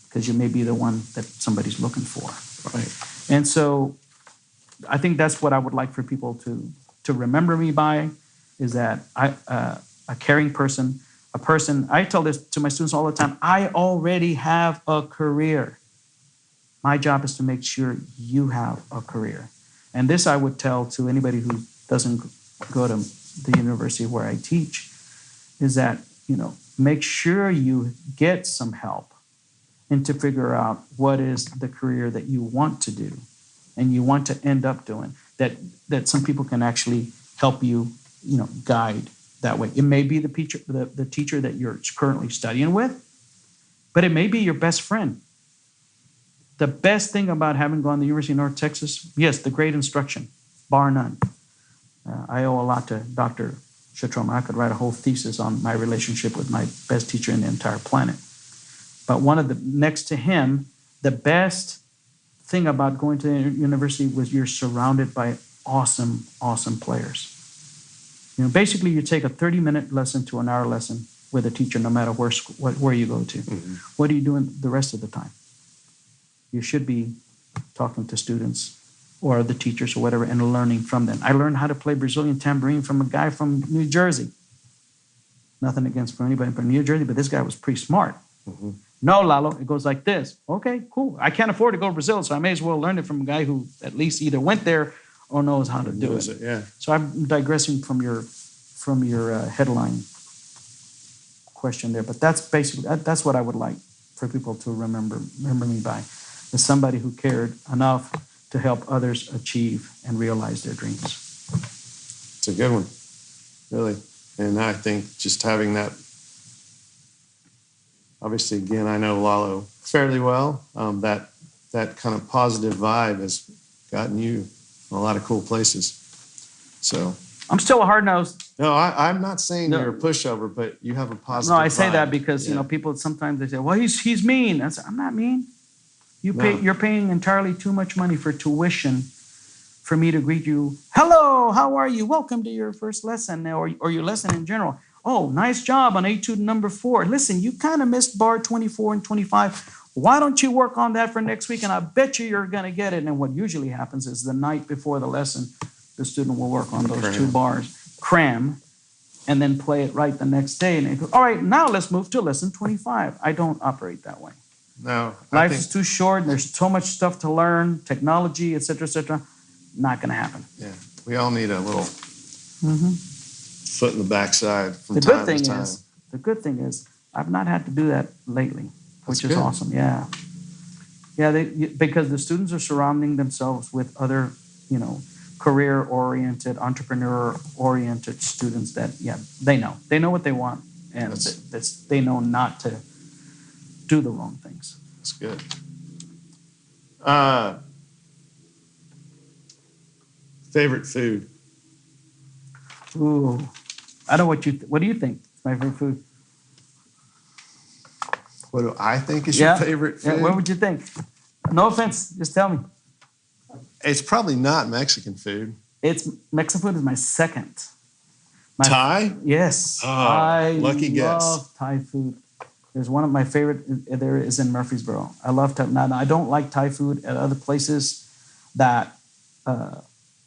because you may be the one that somebody's looking for. Right. And so I think that's what I would like for people to remember me by, is that a caring person, a person. I tell this to my students all the time. I already have a career. My job is to make sure you have a career. And this I would tell to anybody who doesn't go to the university where I teach, is that, make sure you get some help and to figure out what is the career that you want to do and you want to end up doing. that some people can actually help you, guide that way. It may be the teacher that you're currently studying with, but it may be your best friend. The best thing about having gone to the University of North Texas, yes, the great instruction, bar none. I owe a lot to Dr. Shatroma. I could write a whole thesis on my relationship with my best teacher in the entire planet. But next to him, the best thing about going to the university was you're surrounded by awesome, awesome players. Basically, you take a 30-minute lesson to an hour lesson with a teacher, no matter where you go to. Mm-hmm. What are you doing the rest of the time? You should be talking to students or the teachers or whatever and learning from them. I learned how to play Brazilian tambourine from a guy from New Jersey. Nothing against anybody from New Jersey, but this guy was pretty smart. Mm-hmm. No, Lalo, it goes like this. Okay, cool. I can't afford to go to Brazil, so I may as well learn it from a guy who at least either went there or knows how to do it. Yeah. So I'm digressing from your headline question there, but that's what I would like for people to remember me by, is somebody who cared enough to help others achieve and realize their dreams. It's a good one, really. And I think just having that, obviously, again, I know Lalo fairly well. That kind of positive vibe has gotten you in a lot of cool places. So I'm still a hard-nosed. No, I'm not saying you're a pushover, but you have a positive. No, I say vibe. that because people sometimes they say, "Well, he's mean." I'm not mean. You're paying entirely too much money for tuition for me to greet you. Hello, how are you? Welcome to your first lesson, or your lesson in general. Oh, nice job on etude number 4. Listen, you kind of missed bar 24 and 25. Why don't you work on that for next week? And I bet you're going to get it. And what usually happens is the night before the lesson, the student will work on those 2 bars, cram, and then play it right the next day. And they go, all right, now let's move to lesson 25. I don't operate that way. No. Life is too short. And there's so much stuff to learn, technology, et cetera, et cetera. Not going to happen. Yeah. We all need a little foot in the backside from time to time. The good thing is, I've not had to do that lately, which is awesome. Yeah. Yeah, because the students are surrounding themselves with other, career-oriented, entrepreneur-oriented students that, they know what they want, and they know not to do the wrong things. That's good. Favorite food? Ooh, I don't know what do you think? My favorite food. What do I think is your favorite food? Yeah, what would you think? No offense, just tell me. It's probably not Mexican food. Mexican food is my second. Thai? Yes. Oh, I lucky guess. love Thai food. There's one of my favorite. There is in Murfreesboro. I love Thai. Now, I don't like Thai food at other places that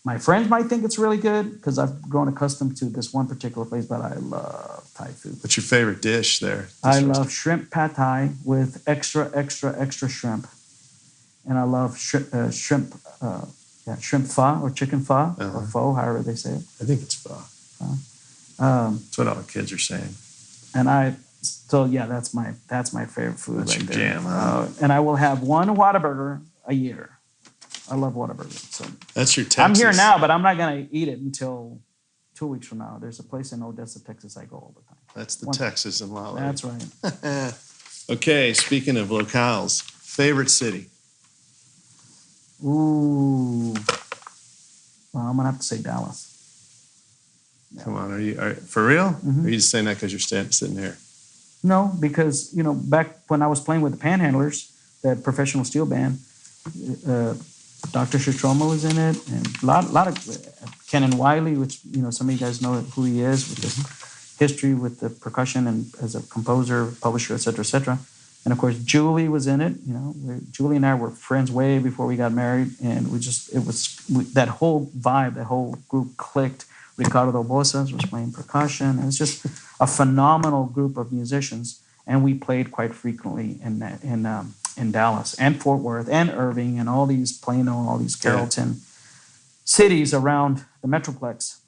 my friends might think it's really good because I've grown accustomed to this one particular place, but I love Thai food. What's your favorite dish there? I love shrimp pad thai with extra shrimp. And I love shrimp pho or chicken pho or pho, however they say it. I think it's pho. That's what all the kids are saying. And that's my favorite food. That's right your there. jam, huh? And I will have one Whataburger a year. I love Whataburger. So that's your Texas. I'm here now, but I'm not going to eat it until 2 weeks from now. There's a place in Odessa, Texas I go all the time. That's the Texas in Lalo. That's right. Okay, speaking of locales, favorite city? Ooh. Well, I'm going to have to say Dallas. Yeah. Come on, are you for real? Mm-hmm. Or are you just saying that because you're sitting here? No, because, back when I was playing with the Panhandlers, that professional steel band, Dr. Shatroma was in it, and a lot of Ken Wiley, which some of you guys know who he is with his history with the percussion and as a composer, publisher, et cetera, and of course Julie was in it. Julie and I were friends way before we got married, and that whole vibe, that whole group clicked. Ricardo Bosas was playing percussion. It was just a phenomenal group of musicians, and we played quite frequently in Dallas and Fort Worth and Irving and all these Plano, all these Carrollton cities around the Metroplex.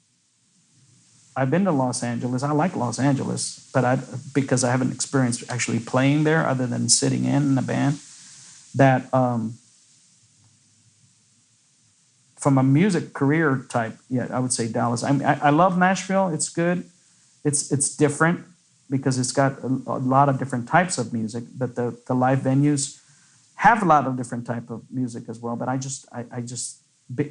I've been to Los Angeles. I like Los Angeles, but because I haven't experienced actually playing there other than sitting in a band, that from a music career type, yeah, I would say Dallas. I love Nashville. It's good. It's different because it's got a lot of different types of music, but the live venues have a lot of different type of music as well. But I just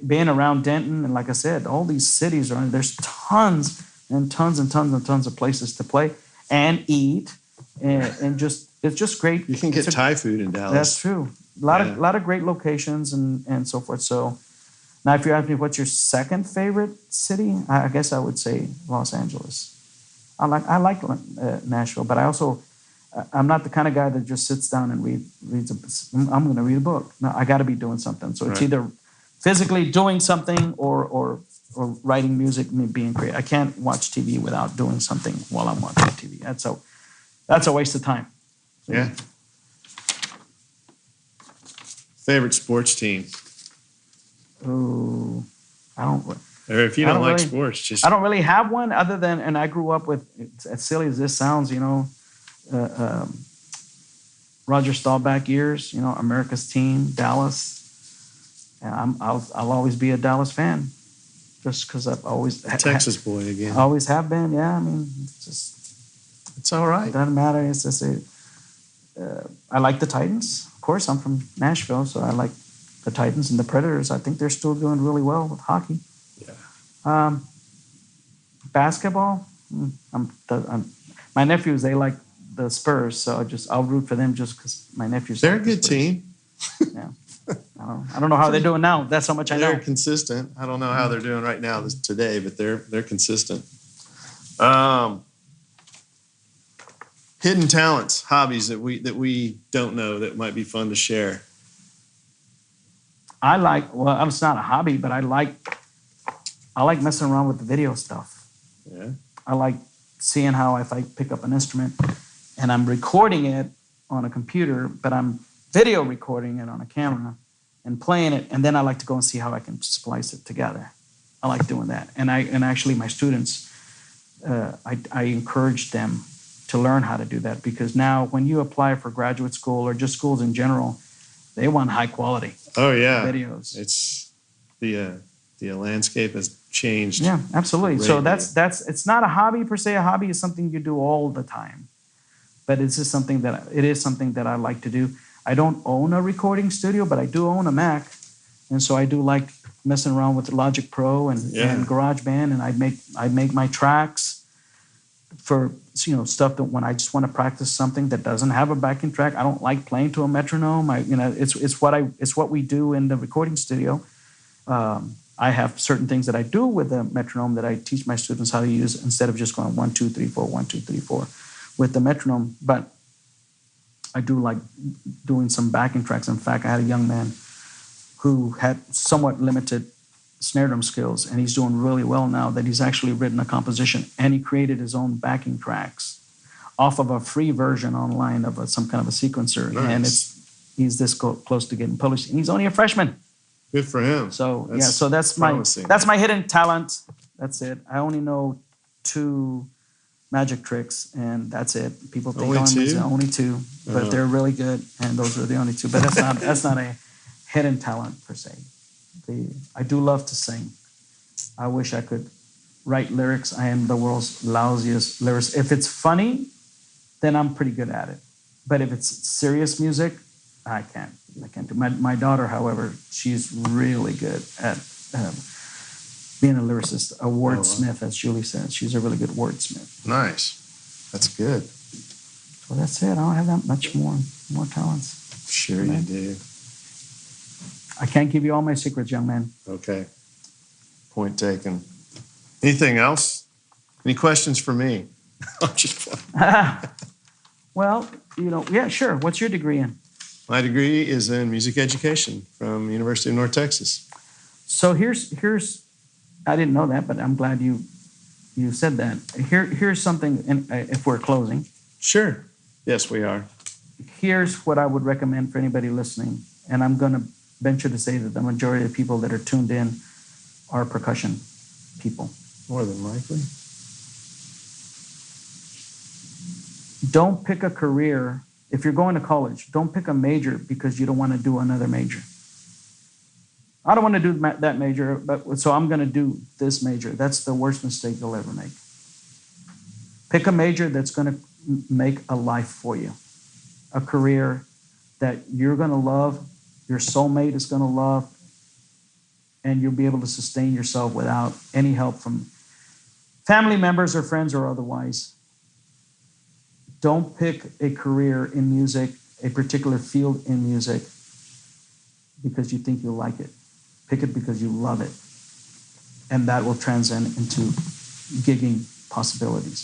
being around Denton, and like I said, all these cities there's tons and tons and tons and tons of places to play and eat, and just it's just great. You can get Thai food in Dallas. That's true. A lot of great locations and so forth. So now, if you ask me what's your second favorite city, I guess I would say Los Angeles. I like Nashville, but I'm not the kind of guy that just sits down and reads. I'm going to read a book. No, I got to be doing something. So it's either physically doing something or writing music, me being creative. I can't watch TV without doing something while I'm watching TV. That's a waste of time. Yeah. Favorite sports team? Oh, I don't. Or if you don't like sports, just I don't really have one other than, and I grew up with, as silly as this sounds, Roger Staubach years, America's team, Dallas. And I'll always be a Dallas fan, just because I've always Texas boy again. Always have been. Yeah, I mean, it's all right. It doesn't matter. It's just I like the Titans. Of course, I'm from Nashville, so I like the Titans and the Predators. I think they're still doing really well with hockey. Yeah. Basketball. My nephews, they like the Spurs, so I'll root for them just because my nephews. They're a good team. Yeah. I don't know how they're doing now. That's how much I know. They're consistent. I don't know how they're doing right now today, but they're consistent. Hidden talents, hobbies that we don't know that might be fun to share. It's not a hobby, but I like messing around with the video stuff. Yeah. I like seeing how if I pick up an instrument and I'm recording it on a computer, but I'm video recording it on a camera and playing it, and then I like to go and see how I can splice it together. I like doing that. And actually my students, I encourage them to learn how to do that, because now when you apply for graduate school or just schools in general, they want high quality. Oh yeah, videos. It's the landscape has changed. Yeah, absolutely. So that's it's not a hobby per se. A hobby is something you do all the time, but it is something that I like to do. I don't own a recording studio, but I do own a Mac, and so I do like messing around with the Logic Pro and GarageBand, and I make my tracks for stuff that when I just want to practice something that doesn't have a backing track. I don't like playing to a metronome. It's what we do in the recording studio. I have certain things that I do with the metronome that I teach my students how to use instead of just going 1 2 3 4 1 2 3 4 with the metronome. But I do like doing some backing tracks. In fact, I had a young man who had somewhat limited snare drum skills, and he's doing really well now that he's actually written a composition, and he created his own backing tracks off of a free version online of some kind of a sequencer. Nice. And he's this close to getting published, and he's only a freshman. Good for him. So that's my hidden talent. That's it. I only know 2 magic tricks, and that's it. People think only two, but they're really good, and those are the only 2. But that's not a hidden talent per se. I do love to sing. I wish I could write lyrics. I am the world's lousiest lyricist. If it's funny, then I'm pretty good at it. But if it's serious music, I can't do. My daughter, however, she's really good at being a lyricist, a wordsmith, as Julie says. She's a really good wordsmith. Nice. That's good. So that's it. I don't have that much more talents. Sure you do. I can't give you all my secrets, young man. Okay. Point taken. Anything else? Any questions for me? I'm just Well, yeah, sure. What's your degree in? My degree is in music education from University of North Texas. So here's I didn't know that, but I'm glad you said that. Here's something, if we're closing. Sure. Yes, we are. Here's what I would recommend for anybody listening, and I'm going to venture to say that the majority of people that are tuned in are percussion people. More than likely. Don't pick a career. If you're going to college, don't pick a major because you don't want to do another major. I don't want to do that major, but so I'm going to do this major. That's the worst mistake you'll ever make. Pick a major that's going to make a life for you, a career that you're going to love, your soulmate is going to love, and you'll be able to sustain yourself without any help from family members or friends or otherwise. Don't pick a career in music, a particular field in music, because you think you'll like it. Pick it because you love it. And that will transcend into gigging possibilities.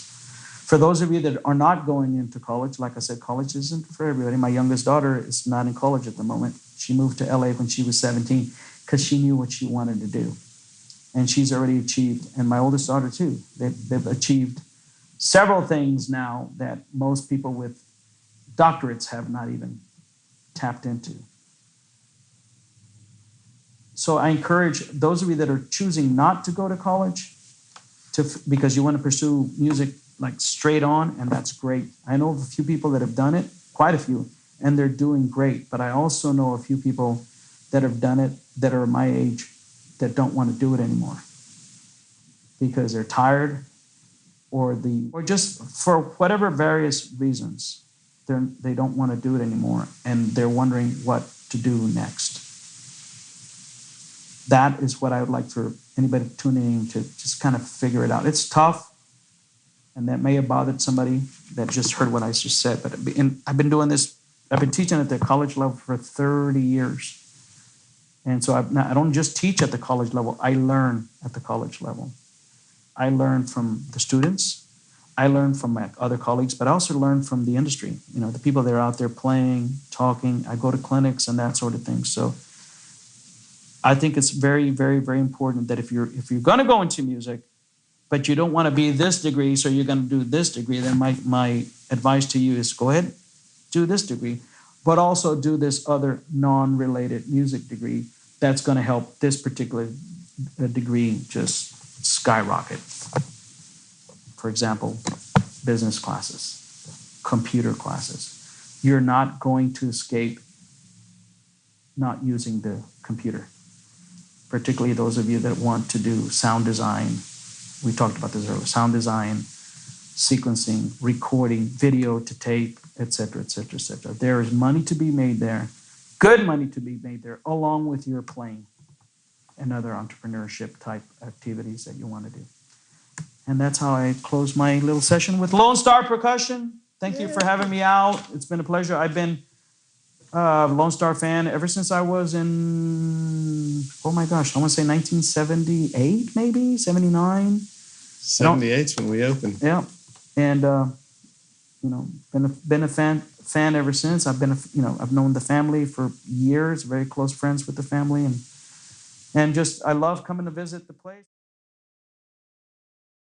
For those of you that are not going into college, like I said, college isn't for everybody. My youngest daughter is not in college at the moment. She moved to LA when she was 17 because she knew what she wanted to do. And she's already achieved, and my oldest daughter too. They've achieved several things now that most people with doctorates have not even tapped into. So I encourage those of you that are choosing not to go to college because you want to pursue music like straight on, and that's great. I know of a few people that have done it, quite a few, and they're doing great. But I also know a few people that have done it that are my age that don't want to do it anymore because they're tired or just for whatever various reasons, they don't want to do it anymore, and they're wondering what to do next. That is what I would like for anybody tuning in to just kind of figure it out. It's tough, and that may have bothered somebody that just heard what I just said, but I've been doing this, I've been teaching at the college level for 30 years. And so I don't just teach at the college level, I learn at the college level. I learn from the students, I learn from my other colleagues, but I also learn from the industry, the people that are out there playing, talking. I go to clinics and that sort of thing. So I think it's very, very, very important that if you're going to go into music, but you don't want to be this degree, so you're going to do this degree, then my advice to you is go ahead, do this degree, but also do this other non-related music degree that's going to help this particular degree just skyrocket. For example, business classes, computer classes. You're not going to escape not using the computer, particularly those of you that want to do sound design. We talked about this earlier, sound design, sequencing, recording, video to tape, et cetera, et cetera, et cetera. There is money to be made there, good money to be made there, along with your playing and other entrepreneurship type activities that you want to do. And that's how I close my little session with Lone Star Percussion. Thank you for having me out. It's been a pleasure. I've been a Lone Star fan ever since I was in, I want to say 1978, maybe, 79. 78's when we opened. Yeah. And, been a fan ever since. I've known the family for years, very close friends with the family. And just, I love coming to visit the place.